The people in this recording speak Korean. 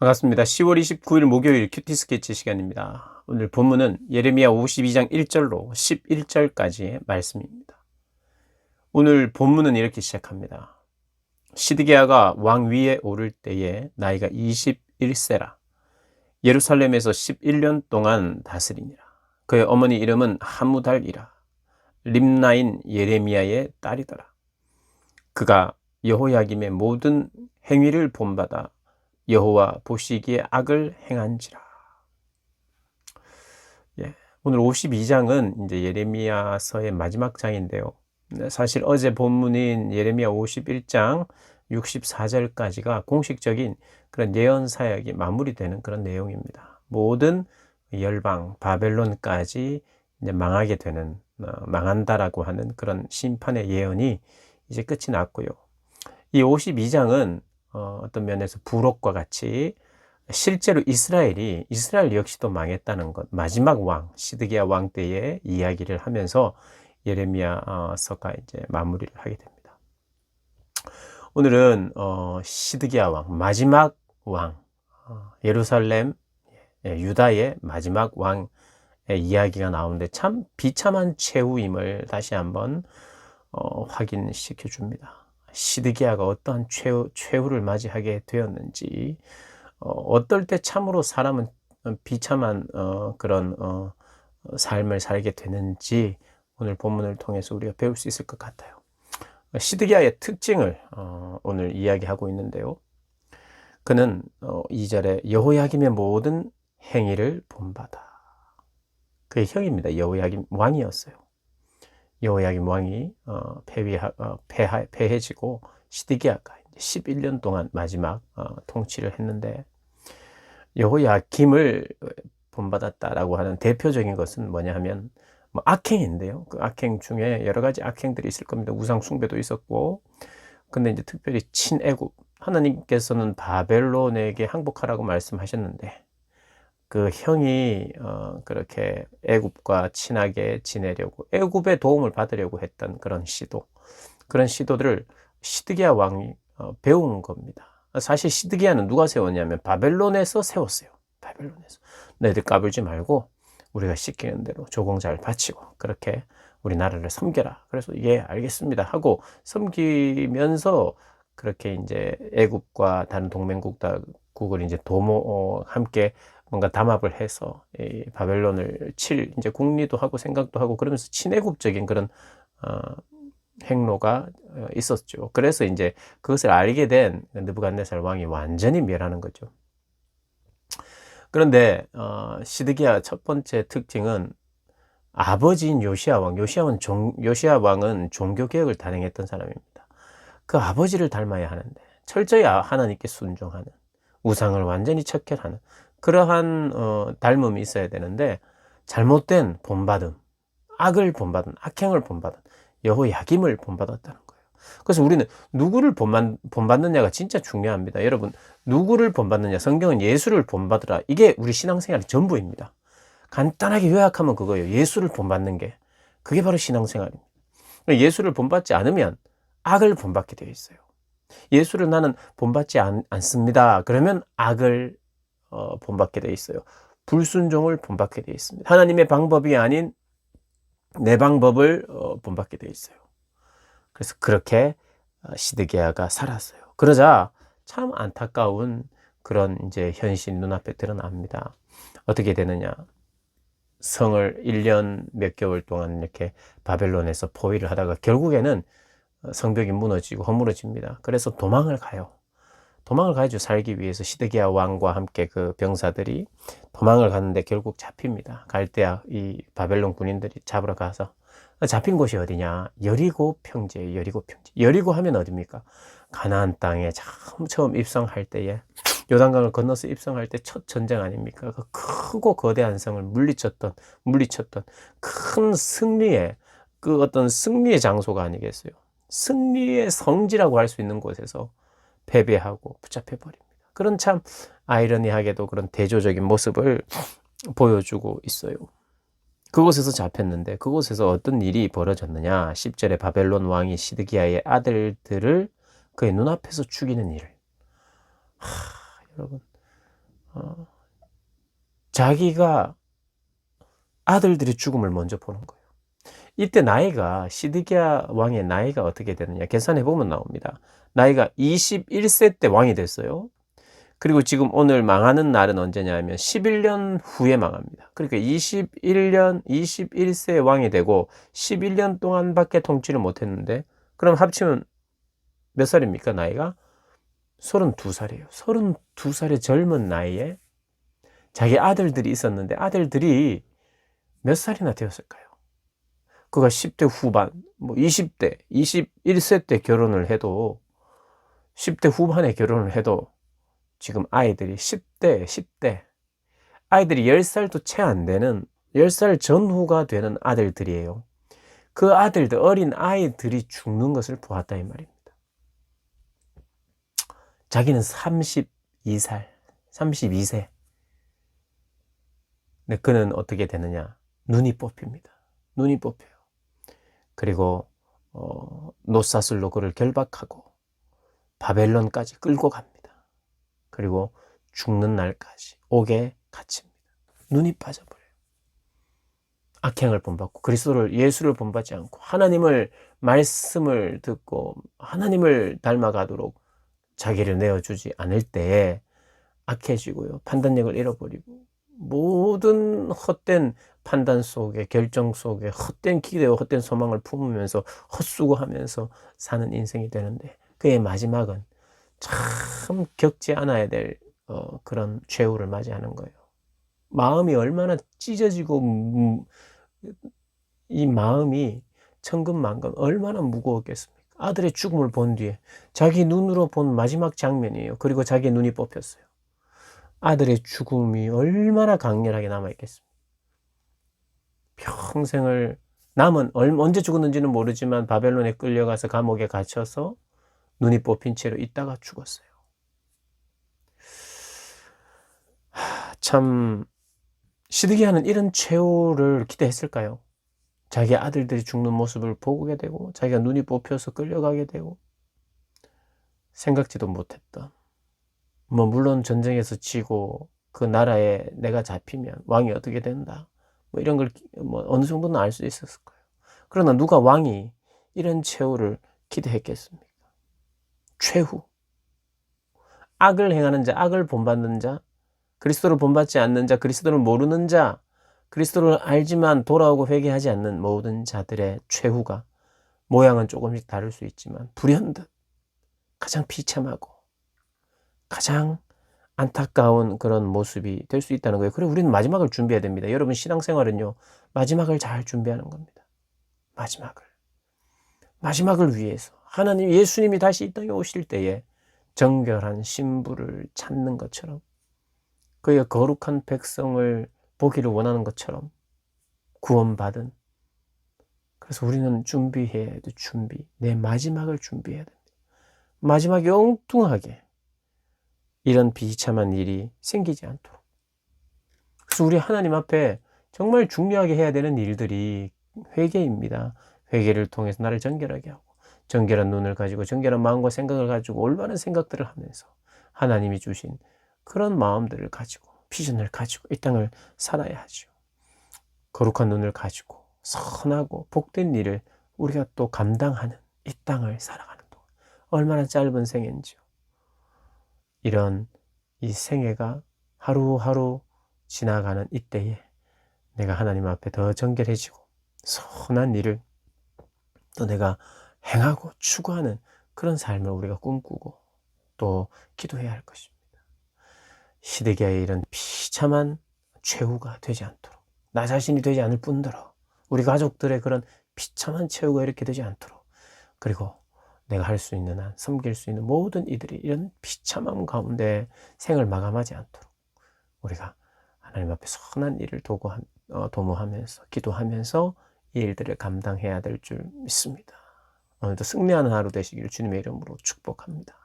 반갑습니다. 10월 29일 목요일 큐티 스케치 시간입니다. 오늘 본문은 예레미야 52장 1절로 11절까지의 말씀입니다. 오늘 본문은 이렇게 시작합니다. 시드기야가 왕 위에 오를 때에 나이가 21세라. 예루살렘에서 11년 동안 다스리니라. 그의 어머니 이름은 하무달이라. 림나인 예레미야의 딸이더라. 그가 여호야김의 모든 행위를 본받아 여호와 보시기에 악을 행한지라. 오늘 52장은 이제 예레미야서의 마지막 장인데요. 사실 어제 본문인 예레미야 51장 64절까지가 공식적인 그런 예언 사역이 마무리되는 그런 내용입니다. 모든 열방 바벨론까지 이제 망하게 되는, 망한다라고 하는 그런 심판의 예언이 이제 끝이 났고요. 이 52장은 어떤 면에서 부록과 같이 실제로 이스라엘 역시도 망했다는 것, 마지막 왕 시드기야 왕 때의 이야기를 하면서 예레미야서가 이제 마무리를 하게 됩니다. 오늘은 시드기야 왕, 마지막 왕, 예루살렘, 유다의 마지막 왕의 이야기가 나오는데 참 비참한 최후임을 다시 한번 확인시켜 줍니다. 시드기야가 어떠한 최후를 맞이하게 되었는지, 어떨 때 참으로 사람은 비참한 그런 삶을 살게 되는지 오늘 본문을 통해서 우리가 배울 수 있을 것 같아요. 시드기야의 특징을 오늘 이야기하고 있는데요. 그는 2절에 여호야김의 모든 행위를 본받아. 그의 형입니다. 여호야김 왕이었어요. 여호야김 왕이 패해지고 시드기야가 11년 동안 마지막 통치를 했는데, 여호야김을 본받았다라고 하는 대표적인 것은 뭐냐 하면 악행인데요. 그 악행 중에 여러 가지 악행들이 있을 겁니다. 우상 숭배도 있었고, 근데 이제 특별히 친애굽, 하나님께서는 바벨론에게 항복하라고 말씀하셨는데 그 형이 그렇게 애굽과 친하게 지내려고, 애굽의 도움을 받으려고 했던 그런 시도들을 시드기야 왕이 배운 겁니다. 사실 시드기야는 누가 세웠냐면 바벨론에서 세웠어요. 바벨론에서 너희들 까불지 말고 우리가 시키는 대로 조공 잘 바치고 그렇게 우리 나라를 섬겨라. 그래서 예, 알겠습니다 하고 섬기면서 그렇게 이제 애굽과 다른 동맹국을 이제 함께 뭔가 담합을 해서 이 바벨론을 칠 이제 궁리도 하고 생각도 하고 그러면서 친애국적인 그런 행로가 있었죠. 그래서 이제 그것을 알게 된 느부갓네살 왕이 완전히 멸하는 거죠. 그런데 시드기야 첫 번째 특징은 아버지인 요시야 왕은 종교 개혁을 단행했던 사람입니다. 그 아버지를 닮아야 하는데 철저히 하나님께 순종하는, 우상을 완전히 척결하는 그러한 닮음이 있어야 되는데, 잘못된 본받음, 악행을 본받은 여호야김을 본받았다는 거예요. 그래서 우리는 누구를 본받느냐가 진짜 중요합니다. 여러분, 누구를 본받느냐, 성경은 예수를 본받으라, 이게 우리 신앙생활의 전부입니다. 간단하게 요약하면 그거예요. 예수를 본받는 게, 그게 바로 신앙생활입니다. 예수를 본받지 않으면 악을 본받게 되어 있어요. 예수를 나는 본받지 않습니다. 그러면 악을 본받게 되어 있어요. 불순종을 본받게 되어 있습니다. 하나님의 방법이 아닌 내 방법을 본받게 되어 있어요. 그래서 그렇게 시드기야가 살았어요. 그러자 참 안타까운 그런 이제 현실이 눈앞에 드러납니다. 어떻게 되느냐? 성을 1년 몇 개월 동안 이렇게 바벨론에서 포위를 하다가 결국에는 성벽이 무너지고 허물어집니다. 그래서 도망을 가야죠. 살기 위해서 시드기야 왕과 함께 그 병사들이 도망을 가는데 결국 잡힙니다. 갈대아 이 바벨론 군인들이 잡으러 가서, 잡힌 곳이 어디냐? 여리고 평지예요. 여리고 하면 어디입니까? 가나안 땅에 처음 입성할 때에, 요단강을 건너서 입성할 때 첫 전쟁 아닙니까? 그 크고 거대한 성을 물리쳤던 큰 승리의 그 어떤 승리의 장소가 아니겠어요? 승리의 성지라고 할 수 있는 곳에서 패배하고 붙잡혀 버립니다. 그런 참 아이러니하게도 그런 대조적인 모습을 보여주고 있어요. 그곳에서 잡혔는데 그곳에서 어떤 일이 벌어졌느냐? 10절에 바벨론 왕이 시드기야의 아들들을 그의 눈앞에서 죽이는 일. 여러분, 어, 자기가 아들들의 죽음을 먼저 보는 거예요. 이때 나이가 시드기야 왕의 나이가 어떻게 되느냐 계산해 보면 나옵니다. 나이가 21세 때 왕이 됐어요. 그리고 지금 오늘 망하는 날은 언제냐면 11년 후에 망합니다. 그러니까 21세 왕이 되고 11년 동안밖에 통치를 못했는데 그럼 합치면 몇 살입니까 나이가? 32살이에요. 32살의 젊은 나이에 자기 아들들이 있었는데 아들들이 몇 살이나 되었을까요? 그가 10대 후반, 뭐 20대, 21세 때 결혼을 해도 10대 후반에 결혼을 해도 지금 아이들이 10대 아이들이 10살도 채 안 되는 10살 전후가 되는 아들들이에요. 그 아들들 어린 아이들이 죽는 것을 보았다 이 말입니다. 자기는 32세. 근데 그는 어떻게 되느냐? 눈이 뽑힙니다. 눈이 뽑혀요. 그리고 노사슬로 그를 결박하고 바벨론까지 끌고 갑니다. 그리고 죽는 날까지 옥에 갇힙니다. 눈이 빠져버려요. 악행을 본받고 그리스도를 예수를 본받지 않고 하나님을 말씀을 듣고 하나님을 닮아가도록 자기를 내어주지 않을 때에 악해지고요. 판단력을 잃어버리고 모든 헛된 판단 속에 결정 속에 헛된 기대와 헛된 소망을 품으면서 헛수고하면서 사는 인생이 되는데 그의 마지막은 참 겪지 않아야 될 그런 최후를 맞이하는 거예요. 마음이 얼마나 찢어지고 이 마음이 천근만근 얼마나 무거웠겠습니까? 아들의 죽음을 본 뒤에 자기 눈으로 본 마지막 장면이에요. 그리고 자기의 눈이 뽑혔어요. 아들의 죽음이 얼마나 강렬하게 남아있겠습니까? 평생을 언제 죽었는지는 모르지만 바벨론에 끌려가서 감옥에 갇혀서 눈이 뽑힌 채로 있다가 죽었어요. 참 시드기야는 이런 최후를 기대했을까요? 자기 아들들이 죽는 모습을 보게 되고 자기가 눈이 뽑혀서 끌려가게 되고 생각지도 못했던 물론 전쟁에서 지고 그 나라에 내가 잡히면 왕이 어떻게 된다 이런 걸 어느 정도는 알 수 있었을 거예요. 그러나 누가 왕이 이런 최후를 기대했겠습니까? 최후 악을 행하는 자, 악을 본받는 자, 그리스도를 본받지 않는 자, 그리스도를 모르는 자, 그리스도를 알지만 돌아오고 회개하지 않는 모든 자들의 최후가 모양은 조금씩 다를 수 있지만 불현듯 가장 비참하고 가장 안타까운 그런 모습이 될 수 있다는 거예요. 그리고 우리는 마지막을 준비해야 됩니다. 여러분 신앙생활은요. 마지막을 잘 준비하는 겁니다. 마지막을 위해서 하나님 예수님이 다시 이 땅에 오실 때에 정결한 신부를 찾는 것처럼 그의 거룩한 백성을 보기를 원하는 것처럼 구원받은 그래서 우리는 준비해야 돼. 내 마지막을 준비해야 됩니다. 마지막에 엉뚱하게 이런 비참한 일이 생기지 않도록. 그래서 우리 하나님 앞에 정말 중요하게 해야 되는 일들이 회개입니다. 회개를 통해서 나를 정결하게 하고 정결한 눈을 가지고 정결한 마음과 생각을 가지고 올바른 생각들을 하면서 하나님이 주신 그런 마음들을 가지고 비전을 가지고 이 땅을 살아야 하죠. 거룩한 눈을 가지고 선하고 복된 일을 우리가 또 감당하는 이 땅을 살아가는 동안 얼마나 짧은 생애인지요. 이런 이 생애가 하루하루 지나가는 이때에 내가 하나님 앞에 더 정결해지고 선한 일을 또 내가 행하고 추구하는 그런 삶을 우리가 꿈꾸고 또 기도해야 할 것입니다. 시드기야의 이런 비참한 최후가 되지 않도록 나 자신이 되지 않을 뿐더러 우리 가족들의 그런 비참한 최후가 이렇게 되지 않도록 그리고 내가 할 수 있는 한 섬길 수 있는 모든 이들이 이런 비참함 가운데 생을 마감하지 않도록 우리가 하나님 앞에 선한 일을 도모하면서 기도하면서 이 일들을 감당해야 될 줄 믿습니다. 오늘도 승리하는 하루 되시기를 주님의 이름으로 축복합니다.